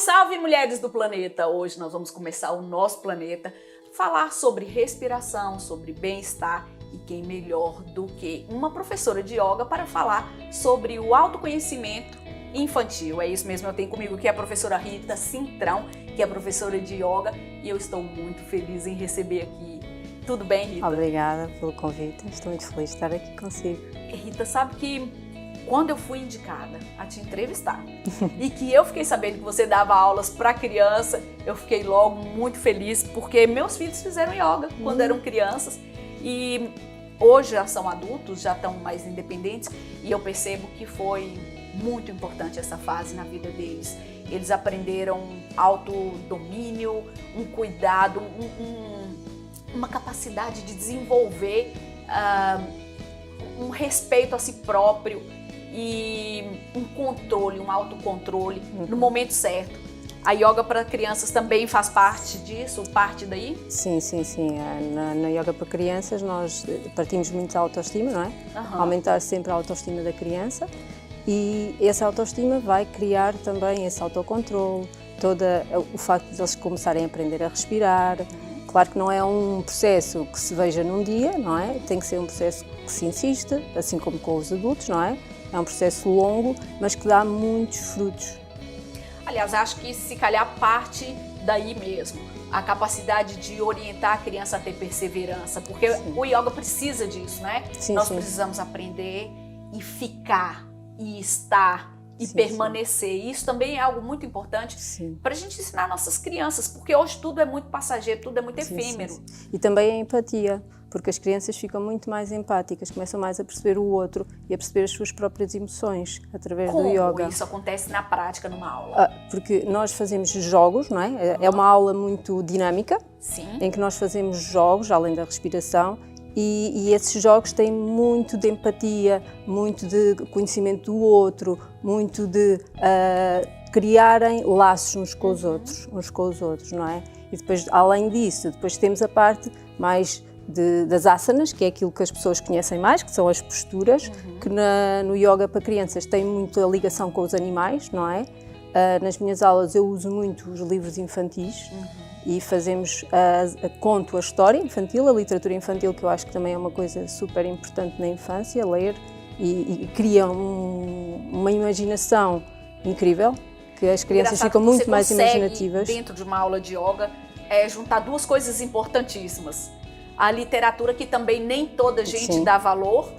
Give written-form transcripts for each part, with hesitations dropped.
Salve, mulheres do planeta! Hoje nós vamos começar o nosso planeta, falar sobre respiração, sobre bem-estar e quem melhor do que uma professora de yoga para falar sobre o autoconhecimento infantil. É isso mesmo, eu tenho comigo aqui a professora Rita Cintrão, que é professora de yoga, e eu estou muito feliz em receber aqui. Tudo bem, Rita? Obrigada pelo convite, estou muito feliz de estar aqui consigo. Rita, sabe que quando eu fui indicada a te entrevistar e que eu fiquei sabendo que você dava aulas para criança, eu fiquei logo muito feliz, porque meus filhos fizeram yoga quando eram crianças e hoje já são adultos, já estão mais independentes, e eu percebo que foi muito importante essa fase na vida deles. Eles aprenderam autodomínio, um cuidado, uma capacidade de desenvolver um respeito a si próprio e um controle, um autocontrole no momento certo. A yoga para crianças também faz parte disso, parte daí? Sim. Na yoga para crianças nós partimos muito da autoestima, não é? Aumentar sempre a autoestima da criança, e essa autoestima vai criar também esse autocontrole, todo o facto de eles começarem a aprender a respirar. Claro que não é um processo que se veja num dia, não é? Tem que ser um processo que se insiste, assim como com os adultos, não é? É um processo longo, mas que dá muitos frutos. Aliás, acho que se calhar parte daí mesmo, a capacidade de orientar a criança a ter perseverança, porque o yoga precisa disso, né? Nós precisamos aprender e ficar, e estar, e permanecer. Isso também é algo muito importante para a gente ensinar nossas crianças, porque hoje tudo é muito passageiro, tudo é muito efêmero. E também a empatia, porque as crianças ficam muito mais empáticas, começam mais a perceber o outro e a perceber as suas próprias emoções através do yoga. Como isso acontece na prática, numa aula? Porque nós fazemos jogos, não é? É uma aula muito dinâmica, em que nós fazemos jogos, além da respiração, e esses jogos têm muito de empatia, muito de conhecimento do outro, muito de criarem laços uns com os outros, não é? E depois, além disso, depois temos a parte mais das asanas, que é aquilo que as pessoas conhecem mais, que são as posturas, que no yoga para crianças tem muita ligação com os animais, não é? Nas minhas aulas eu uso muito os livros infantis e fazemos, conto a história infantil, a literatura infantil, que eu acho que também é uma coisa super importante na infância, ler, e cria uma imaginação incrível, que as crianças ficam muito mais imaginativas. Dentro de uma aula de yoga, juntar duas coisas importantíssimas. A literatura, que também nem toda gente dá valor,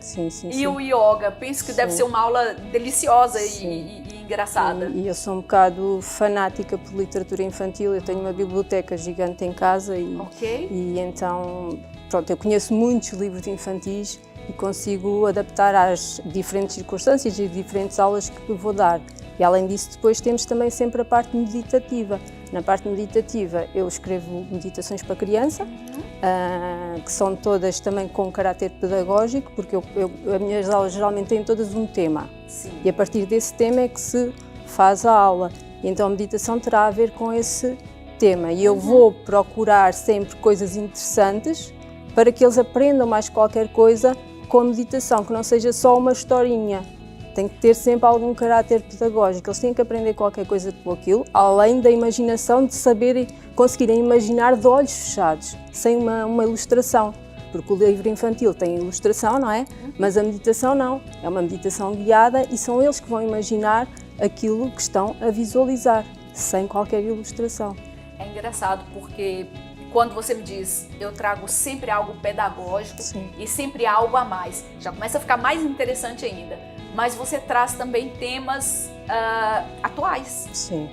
e o yoga. Penso que deve ser uma aula deliciosa e engraçada. E eu sou um bocado fanática por literatura infantil, eu tenho uma biblioteca gigante em casa e então, pronto, eu conheço muitos livros infantis e consigo adaptar às diferentes circunstâncias e diferentes aulas que vou dar. E além disso, depois temos também sempre a parte meditativa. Na parte meditativa eu escrevo meditações para criança, que são todas também com caráter pedagógico, porque as minhas aulas geralmente têm todas um tema. E a partir desse tema é que se faz a aula. E então a meditação terá a ver com esse tema. E eu vou procurar sempre coisas interessantes para que eles aprendam mais qualquer coisa com a meditação, que não seja só uma historinha. Tem que ter sempre algum caráter pedagógico, eles têm que aprender qualquer coisa com aquilo, além da imaginação, de saberem, conseguirem imaginar de olhos fechados, sem uma ilustração. Porque o livro infantil tem ilustração, não é? Mas a meditação não, é uma meditação guiada e são eles que vão imaginar aquilo que estão a visualizar, sem qualquer ilustração. É engraçado porque quando você me diz, eu trago sempre algo pedagógico e sempre algo a mais, já começa a ficar mais interessante ainda. Mas você traz também temas atuais,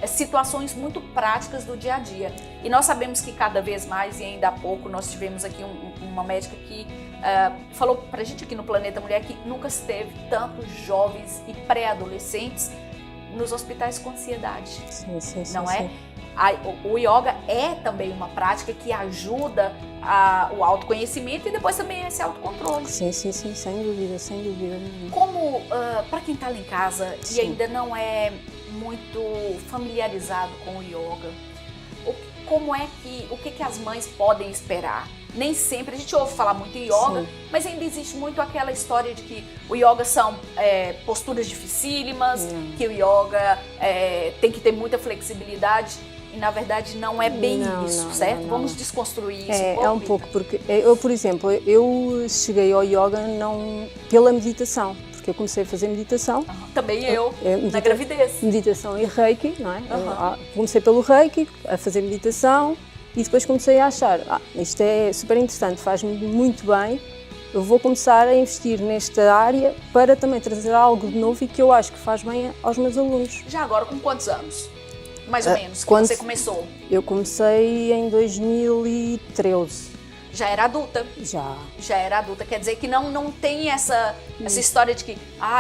situações muito práticas do dia a dia. E nós sabemos que cada vez mais, e ainda há pouco, nós tivemos aqui uma médica que falou pra gente aqui no Planeta Mulher que nunca se teve tantos jovens e pré-adolescentes nos hospitais com ansiedade, não é? O yoga é também uma prática que ajuda o autoconhecimento e depois também esse autocontrole. Sim, sem dúvida. Como, para quem está lá em casa e ainda não é muito familiarizado com o yoga, o que as mães podem esperar? Nem sempre, a gente ouve falar muito em yoga, mas ainda existe muito aquela história de que o yoga são posturas dificílimas, que o yoga tem que ter muita flexibilidade. E na verdade não é bem isso, certo? Vamos desconstruir isso um pouco. É um pouco, porque eu, por exemplo, eu cheguei ao yoga não pela meditação, porque eu comecei a fazer meditação. Também eu, na gravidez. Meditação e Reiki, não é? Comecei pelo Reiki, a fazer meditação e depois comecei a achar, isto é super interessante, faz-me muito bem, eu vou começar a investir nesta área para também trazer algo de novo e que eu acho que faz bem aos meus alunos. Já agora, com quantos anos? Mais ou menos, que você começou? Eu comecei em 2013. Já era adulta? Já era adulta, quer dizer que não tem essa história de que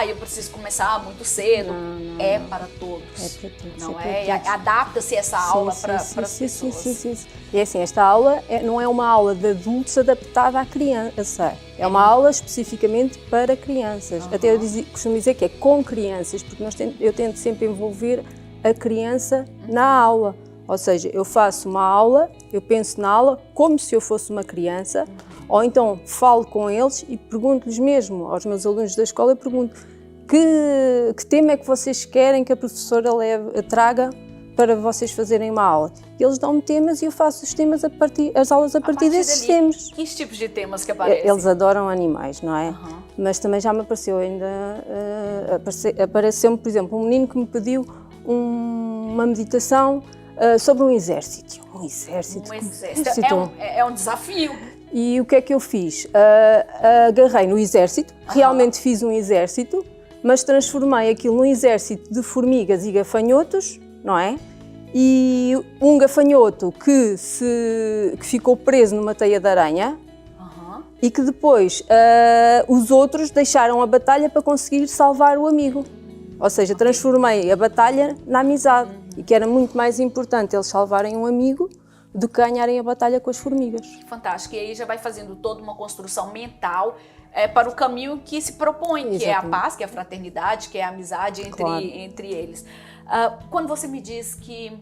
eu preciso começar muito cedo. Não. Para todos. É para todos. Não é? Adapta-se essa aula para as pessoas. Sim. E assim, esta aula não é uma aula de adultos adaptada à criança. É uma aula especificamente para crianças. Até eu costumo dizer que é com crianças, porque eu tento sempre envolver a criança na aula. Ou seja, eu faço uma aula, eu penso na aula como se eu fosse uma criança, ou então falo com eles e pergunto-lhes mesmo, aos meus alunos da escola, eu pergunto que tema é que vocês querem que a professora traga para vocês fazerem uma aula. Eles dão-me temas e eu faço os temas as aulas a partir desses temas. Que tipos de temas que aparecem? Eles adoram animais, não é? Mas também já me apareceu apareceu-me, por exemplo, um menino que me pediu uma meditação sobre um exército. Um exército. É um desafio. E o que é que eu fiz? Agarrei no exército, realmente fiz um exército, mas transformei aquilo num exército de formigas e gafanhotos, não é? E um gafanhoto que ficou preso numa teia de aranha e que depois os outros deixaram a batalha para conseguir salvar o amigo. Ou seja, transformei a batalha na amizade. E que era muito mais importante eles salvarem um amigo do que ganharem a batalha com as formigas. Fantástico. E aí já vai fazendo toda uma construção mental para o caminho que se propõe, Exatamente. Que é a paz, que é a fraternidade, que é a amizade entre eles. Quando você me diz que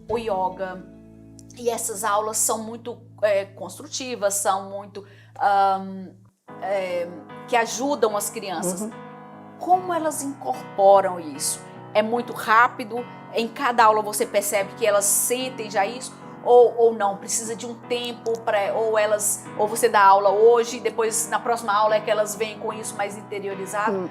o yoga e essas aulas são muito construtivas, são muito... que ajudam as crianças, como elas incorporam isso? É muito rápido? Em cada aula você percebe que elas sentem já isso? Ou não? Precisa de um tempo ou você dá aula hoje e depois na próxima aula é que elas vêm com isso mais interiorizado?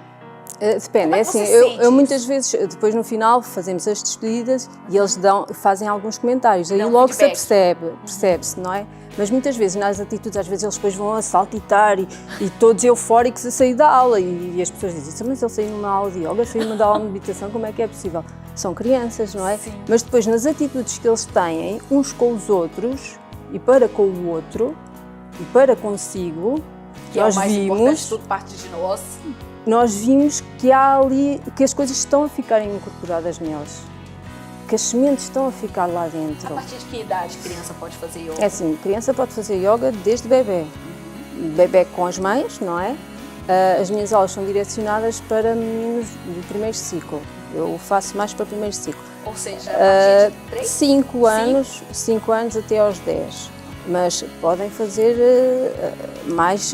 Depende, assim, eu muitas vezes, depois no final fazemos as despedidas e eles fazem alguns comentários, aí logo se percebe-se, não é? Mas muitas vezes nas atitudes, às vezes eles depois vão a saltitar e todos eufóricos a sair da aula e as pessoas dizem, mas ele saiu numa aula de yoga, saiu numa aula de meditação, como é que é possível? São crianças, não é? Sim. Mas depois nas atitudes que eles têm uns com os outros e para com o outro e para consigo, que nós vimos, tudo parte de nós vimos que há ali, que as coisas estão a ficar incorporadas neles, que as sementes estão a ficar lá dentro. A partir de que idade a criança pode fazer yoga? É assim, a criança pode fazer yoga desde bebê. Bebê com as mães, não é? As minhas aulas são direcionadas para meninos do primeiro ciclo. Eu faço mais para o primeiro ciclo. Ou seja, a partir de 3? 5 anos até aos 10. Mas podem fazer mais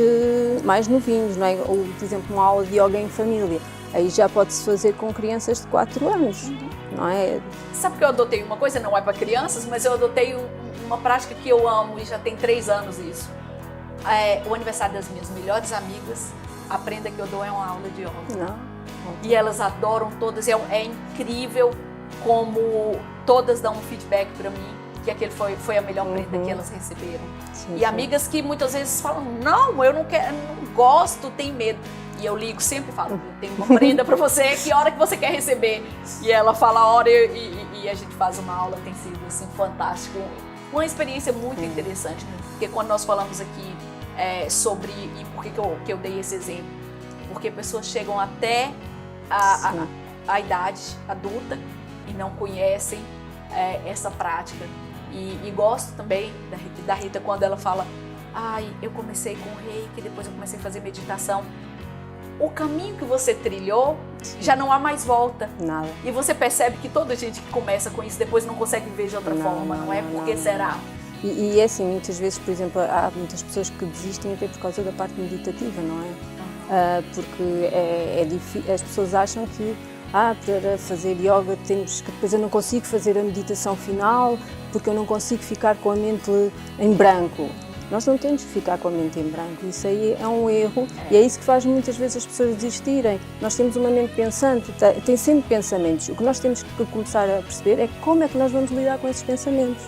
novinhos, não é? Ou, por exemplo, uma aula de yoga em família. Aí já pode-se fazer com crianças de 4 anos, não é? Sabe que eu adotei uma coisa, não é para crianças, mas eu adotei uma prática que eu amo e já tem 3 anos isso. O aniversário das minhas melhores amigas, a prenda que eu dou é uma aula de yoga. E elas adoram todas, é incrível como todas dão um feedback para mim, que aquele foi a melhor prenda que elas receberam. Sim. Amigas que muitas vezes falam, não, eu não quero, não gosto, tenho medo. E eu ligo, sempre falo, tem uma prenda para você, que hora que você quer receber? E ela fala a hora e a gente faz uma aula, tem sido assim, fantástico. Uma experiência muito interessante, né? Porque quando nós falamos aqui sobre, e por que eu dei esse exemplo? Porque pessoas chegam até a idade adulta e não conhecem essa prática. E gosto também da Rita quando ela fala, eu comecei com reiki, depois eu comecei a fazer meditação. o caminho que você trilhou, já não há mais volta. Nada. E você percebe que toda gente que começa com isso depois não consegue viver de outra forma, não é? Por que será? E é assim, muitas vezes, por exemplo, há muitas pessoas que desistem até por causa da parte meditativa, não é? Porque as pessoas acham que para fazer yoga temos que depois eu não consigo fazer a meditação final porque eu não consigo ficar com a mente em branco. Nós não temos que ficar com a mente em branco, isso aí é um erro e é isso que faz muitas vezes as pessoas desistirem. Nós temos uma mente pensante, tem sempre pensamentos. O que nós temos que começar a perceber é como é que nós vamos lidar com esses pensamentos.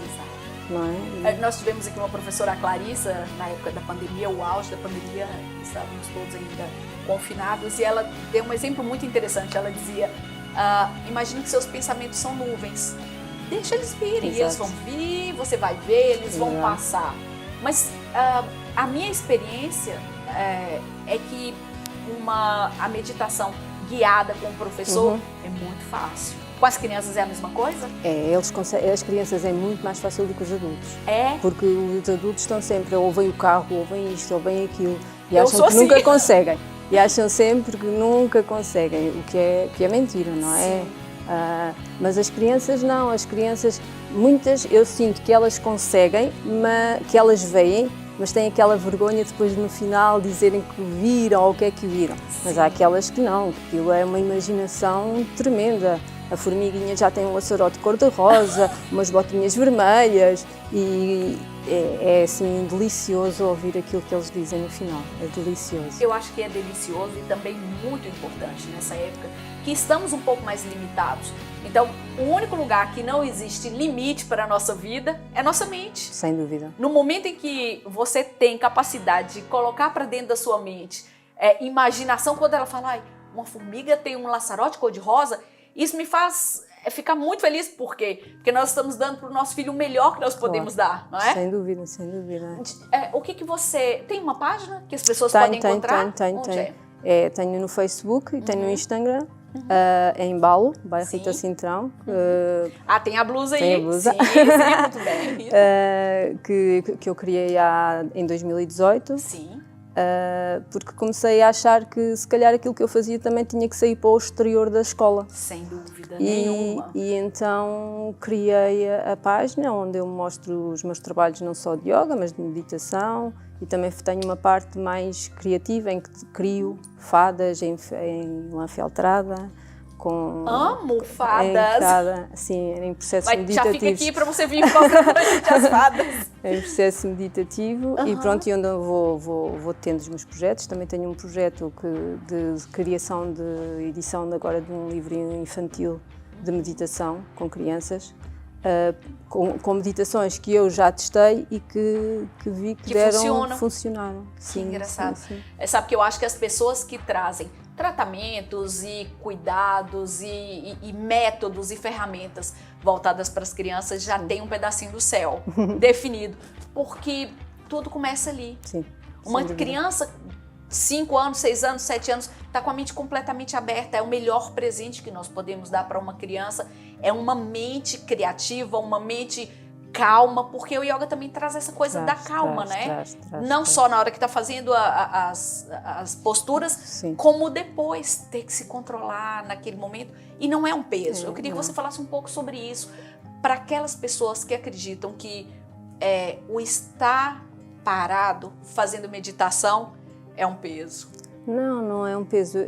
Não é? Nós tivemos aqui uma professora, a Clarissa, na época da pandemia, o auge da pandemia, estávamos todos ainda confinados, e ela deu um exemplo muito interessante. Ela dizia, imagine que seus pensamentos são nuvens, deixa eles virem, eles vão vir, você vai ver, eles vão passar. Mas a minha experiência é que a meditação guiada com o professor é muito fácil. Com as crianças é a mesma coisa? As crianças é muito mais fácil do que os adultos. É? Porque os adultos estão sempre, ouvem o carro, ouvem isto, ouvem aquilo, e acham que nunca conseguem. E acham sempre que nunca conseguem, o que é mentira, não é? Mas as crianças não, as crianças, muitas, eu sinto que elas conseguem, que elas veem, mas têm aquela vergonha depois no final dizerem que viram ou o que é que viram. Mas há aquelas que não, que aquilo é uma imaginação tremenda. A formiguinha já tem um laçarote cor-de-rosa, umas botinhas vermelhas e é assim delicioso ouvir aquilo que eles dizem no final, é delicioso. Eu acho que é delicioso e também muito importante nessa época, que estamos um pouco mais limitados. Então, o único lugar que não existe limite para a nossa vida é a nossa mente. Sem dúvida. No momento em que você tem capacidade de colocar para dentro da sua mente imaginação, quando ela fala, uma formiga tem um laçarote cor-de-rosa, isso me faz ficar muito feliz. Por quê? Porque nós estamos dando para o nosso filho o melhor que nós podemos dar, não é? Sem dúvida, sem dúvida. O que você... Tem uma página que as pessoas podem encontrar? Tenho. Tenho no Facebook e tenho no Instagram. É em Balo, bairro Rita Cintrão. Tem a blusa aí. Tem a blusa. Sim, muito bem. Que eu criei em 2018. Sim. Porque comecei a achar que se calhar aquilo que eu fazia também tinha que sair para o exterior da escola. Sem dúvida nenhuma. E então criei a página onde eu mostro os meus trabalhos não só de yoga, mas de meditação, e também tenho uma parte mais criativa em que crio fadas em lã feltrada. Amo fadas! Sim, em processo meditativo. Já fica aqui para você vir mostrar para a gente as fadas. Em processo meditativo e pronto, e onde eu vou tendo os meus projetos. Também tenho um projeto de criação, de edição agora de um livro infantil de meditação com crianças, com meditações que eu já testei e que vi que funcionaram. Sim, engraçado. Sim. Sabe que eu acho que as pessoas que trazem tratamentos e cuidados e métodos e ferramentas voltadas para as crianças já tem um pedacinho do céu definido, porque tudo começa ali. Sim, uma criança, 5 anos, 6 anos, 7 anos, está com a mente completamente aberta. É o melhor presente que nós podemos dar para uma criança, é uma mente criativa, uma mente calma, porque o yoga também traz essa coisa da calma, né? Não só na hora que está fazendo as posturas, sim, como depois ter que se controlar naquele momento. E não é um peso. Eu queria que você falasse um pouco sobre isso, para aquelas pessoas que acreditam que o estar parado fazendo meditação é um peso. Não é um peso.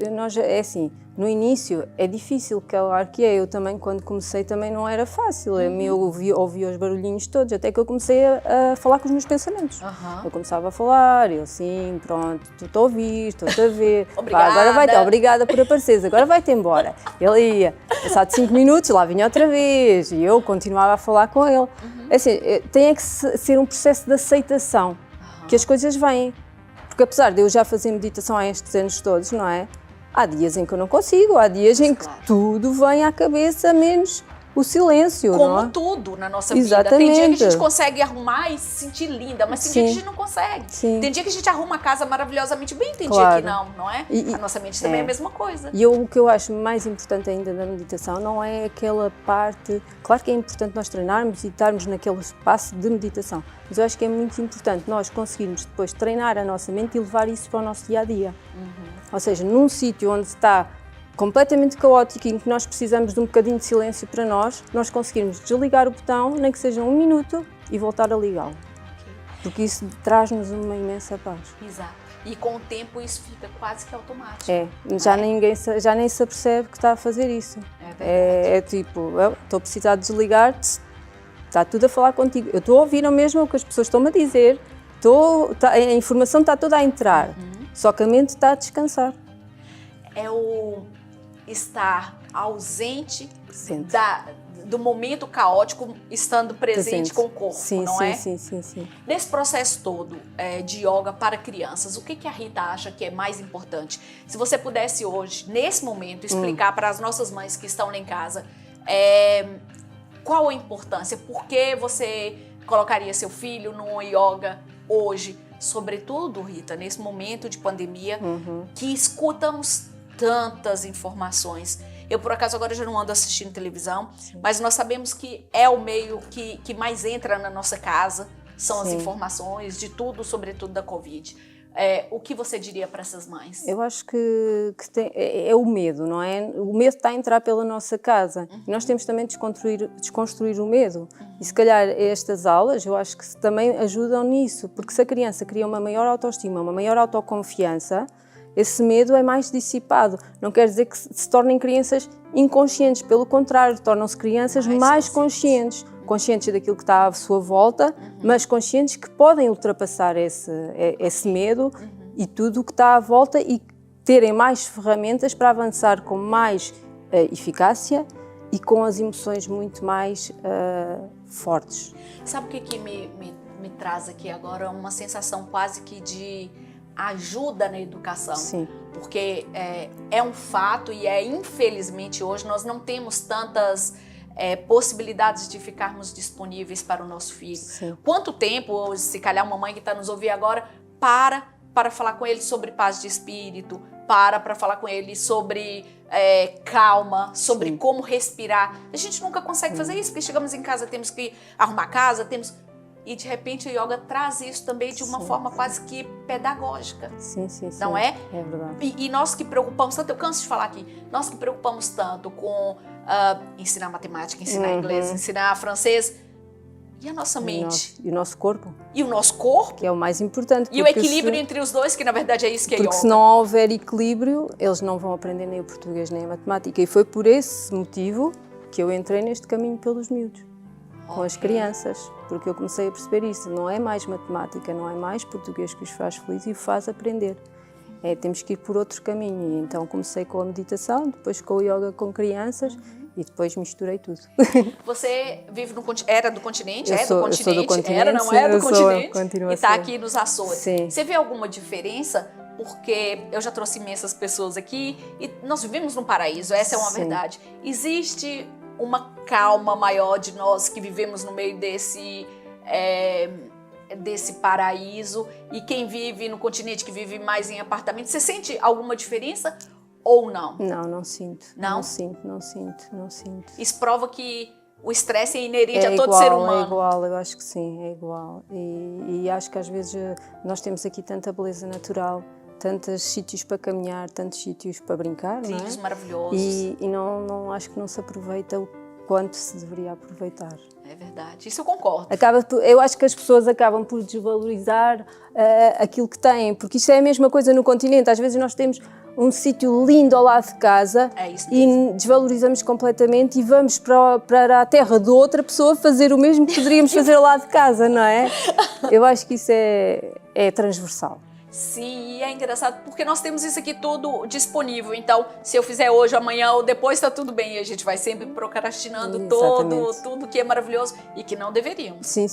É assim, no início é difícil, claro que é. Eu também, quando comecei, também não era fácil. Eu ouvia os barulhinhos todos, até que eu comecei a falar com os meus pensamentos. Eu começava a falar, eu assim, pronto, estou a ouvir, estou-te a ver. Agora obrigada por apareceres, agora vai-te embora. Ele ia, passado 5 minutos, lá vinha outra vez, e eu continuava a falar com ele. Assim, tem que ser um processo de aceitação, que as coisas vêm. Porque apesar de eu já fazer meditação há estes anos todos, não é? Há dias em que eu não consigo, há dias em que tudo vem à cabeça, menos o silêncio, como não é? Tudo na nossa vida. Exatamente. Tem dia que a gente consegue arrumar e se sentir linda, mas tem dia que a gente não consegue. Sim. Tem dia que a gente arruma a casa maravilhosamente bem, tem dia que não é? A nossa mente também é a mesma coisa. E o que eu acho mais importante ainda da meditação não é aquela parte... Claro que é importante nós treinarmos e estarmos naquele espaço de meditação, mas eu acho que é muito importante nós conseguirmos depois treinar a nossa mente e levar isso para o nosso dia-a-dia. Ou seja, num sítio onde está completamente caótico e em que nós precisamos de um bocadinho de silêncio para nós conseguirmos desligar o botão, nem que seja 1 minuto, e voltar a ligá-lo. Porque isso traz-nos uma imensa paz. Exato. E com o tempo isso fica quase que automático. Já nem se apercebe que está a fazer isso. É tipo, estou a precisar de desligar, está tudo a falar contigo. Eu estou a ouvir mesmo o que as pessoas estão-me a dizer, a informação está toda a entrar, só que a mente está a descansar. É o estar ausente do momento caótico, estando presente com o corpo, não é? Sim. Nesse processo todo de yoga para crianças, o que a Rita acha que é mais importante? Se você pudesse hoje, nesse momento, explicar para as nossas mães que estão lá em casa, qual a importância? Por que você colocaria seu filho no yoga hoje? Sobretudo, Rita, nesse momento de pandemia, que escutamos tantas informações. Eu, por acaso, agora já não ando assistindo televisão, mas nós sabemos que é o meio que mais entra na nossa casa, são as informações de tudo, sobretudo da Covid. O que você diria para essas mães? Eu acho que é o medo, não é? O medo está a entrar pela nossa casa. E nós temos também de desconstruir o medo. E se calhar estas aulas, eu acho que também ajudam nisso, porque se a criança cria uma maior autoestima, uma maior autoconfiança, esse medo é mais dissipado. Não quer dizer que se tornem crianças inconscientes, pelo contrário, tornam-se crianças mais conscientes daquilo que está à sua volta, mas conscientes que podem ultrapassar esse medo e tudo o que está à volta e terem mais ferramentas para avançar com mais eficácia e com as emoções muito mais fortes. Sabe o que me traz aqui agora? Uma sensação quase que de ajuda na educação. Sim. Porque é um fato e infelizmente hoje nós não temos tantas possibilidades de ficarmos disponíveis para o nosso filho. Sim. Quanto tempo, se calhar uma mãe que está nos ouvindo agora, para falar com ele sobre paz de espírito, para falar com ele sobre calma, sobre como respirar. A gente nunca consegue fazer isso, porque chegamos em casa, temos que arrumar a casa, e de repente o yoga traz isso também de uma forma quase que pedagógica. Sim. Não é? É verdade. E nós que preocupamos tanto, eu canso de falar aqui, nós que preocupamos tanto com ensinar matemática, ensinar inglês, ensinar francês, e a nossa mente? E o nosso corpo. E o nosso corpo? Que é o mais importante. E o equilíbrio entre os dois, que na verdade é isso que é yoga. Porque se não houver equilíbrio, eles não vão aprender nem o português nem a matemática. E foi por esse motivo que eu entrei neste caminho pelos miúdos. Com as crianças, porque eu comecei a perceber isso, não é mais matemática, não é mais português que os faz felizes e o faz aprender. Temos que ir por outro caminho, e então comecei com a meditação, depois com o yoga com crianças e depois misturei tudo. Você vive era do continente? Eu sou do continente. Era, não é do continente? E está aqui nos Açores. Sim. Você vê alguma diferença? Porque eu já trouxe imensas pessoas aqui e nós vivemos num paraíso, essa é uma verdade. Existe uma calma maior de nós que vivemos no meio desse paraíso, e quem vive no continente, que vive mais em apartamento, você sente alguma diferença ou não? Não sinto. Não? Não sinto. Isso prova que o estresse é inerente a todo ser humano. É igual, eu acho que sim, é igual. E acho que às vezes nós temos aqui tanta beleza natural, tantos sítios para caminhar, tantos sítios para brincar, não é? Sítios maravilhosos. E não acho que não se aproveita o quanto se deveria aproveitar. É verdade, isso eu concordo. Eu acho que as pessoas acabam por desvalorizar aquilo que têm, porque isto é a mesma coisa no continente. Às vezes nós temos um sítio lindo ao lado de casa e desvalorizamos completamente e vamos para a terra de outra pessoa fazer o mesmo que poderíamos fazer ao lado de casa, não é? Eu acho que isso é transversal. Sim, e é engraçado porque nós temos isso aqui tudo disponível. Então, se eu fizer hoje, amanhã ou depois, tá tudo bem. E a gente vai sempre procrastinando tudo que é maravilhoso e que não deveríamos. Sim.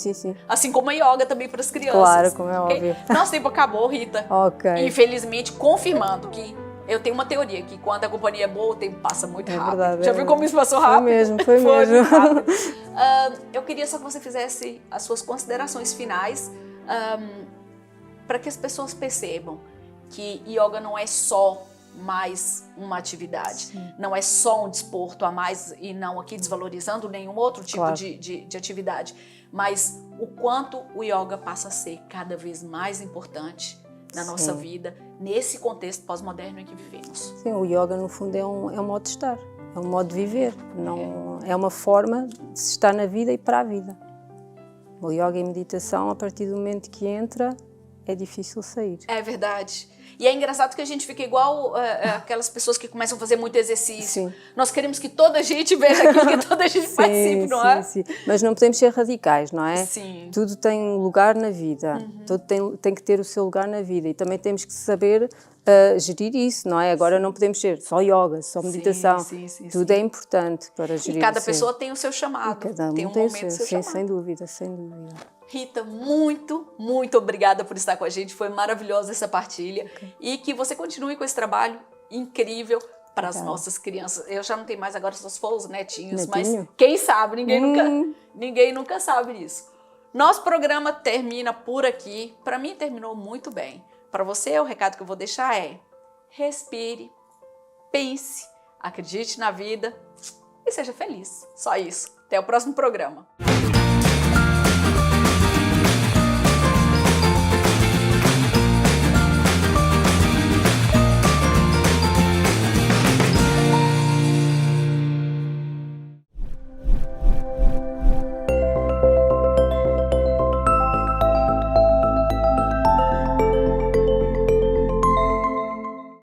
Assim como a yoga também para as crianças. Claro, como é óbvio. Nosso tempo acabou, Rita. Ok. Infelizmente, confirmando que eu tenho uma teoria que quando a companhia é boa, o tempo passa muito rápido. Verdade, Já viu como isso passou rápido? Foi mesmo. Rápido. Eu queria só que você fizesse as suas considerações finais, para que as pessoas percebam que yoga não é só mais uma atividade, não é só um desporto a mais, e não aqui desvalorizando nenhum outro tipo de atividade, mas o quanto o yoga passa a ser cada vez mais importante na nossa vida, nesse contexto pós-moderno em que vivemos. Sim, o yoga no fundo é um modo de estar, é um modo de viver, não, é uma forma de se estar na vida e para a vida. O yoga e a meditação, a partir do momento que entra, é difícil sair. É verdade. E é engraçado que a gente fica igual aquelas pessoas que começam a fazer muito exercício. Sim. Nós queremos que toda a gente veja aquilo, que toda a gente participe, não é? Sim. Mas não podemos ser radicais, não é? Sim. Tudo tem um lugar na vida, tudo tem que ter o seu lugar na vida e também temos que saber gerir isso, não é? Agora não podemos ser só yoga, só meditação, tudo é importante para gerir. E cada pessoa tem o seu chamado, tem um momento do seu chamado. Sem dúvida. Rita, muito, muito obrigada por estar com a gente. Foi maravilhosa essa partilha. E que você continue com esse trabalho incrível para as nossas crianças. Eu já não tenho mais agora, só se for os netinhos, mas quem sabe? Ninguém nunca sabe disso. Nosso programa termina por aqui. Para mim, terminou muito bem. Para você, o recado que eu vou deixar é: respire, pense, acredite na vida e seja feliz. Só isso. Até o próximo programa.